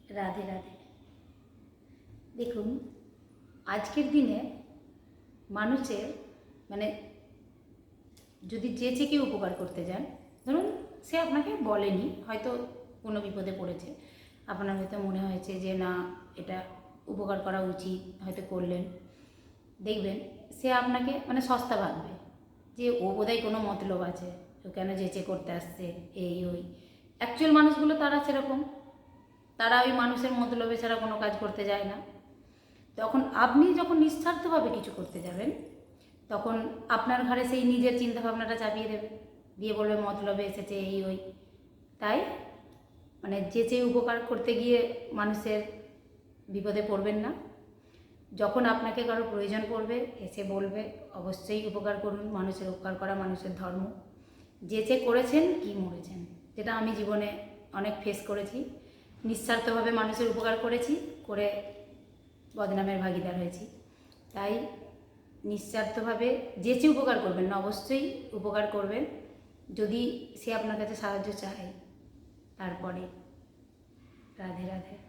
রাধে রাধে। দেখুন, আজকের দিনে মানুষের মানে যদি যে কেউ উপকার করতে যান, ধরুন সে আপনাকে বলেনি, হয়তো কোনো বিপদে পড়েছে, আপনার হয়তো মনে হয়েছে যে না এটা উপকার করা উচিত, হয়তো করলেন, দেখবেন সে আপনাকে মানে সস্তা ভাববে যে ও বোধহয় কোনো মতলব আছে, ও কেন যেচে করতে আসছে, এই ওই। অ্যাকচুয়াল মানুষগুলো তারা সেরকম, তারা ওই মানুষের মতলবে ছাড়া কোনো কাজ করতে যায় না। তখন আপনি যখন নিঃস্বার্থভাবে কিছু করতে যাবেন, তখন আপনার ঘরে সেই নিজের চিন্তাভাবনাটা চাপিয়ে দেবে, দিয়ে বলবে মতলবে এসেছে, এই ওই। তাই মানে যে উপকার করতে গিয়ে মানুষের বিপদে পড়বেন না। যখন আপনাকে কারো প্রয়োজন পড়বে এসে বলবে, অবশ্যই উপকার করুন। মানুষের উপকার করা মানুষের ধর্ম। যে করেছেন কি মরেছেন, যেটা আমি জীবনে অনেক ফেস করেছি। নিঃস্বার্থভাবে মানুষের উপকার করেছি, করে বদনামের ভাগিদার হয়েছি। তাই নিঃস্বার্থভাবে যে উপকার করবেন না, অবশ্যই উপকার করবেন যদি সে আপনার কাছে সাহায্য চায়। তারপরে রাধে রাধে।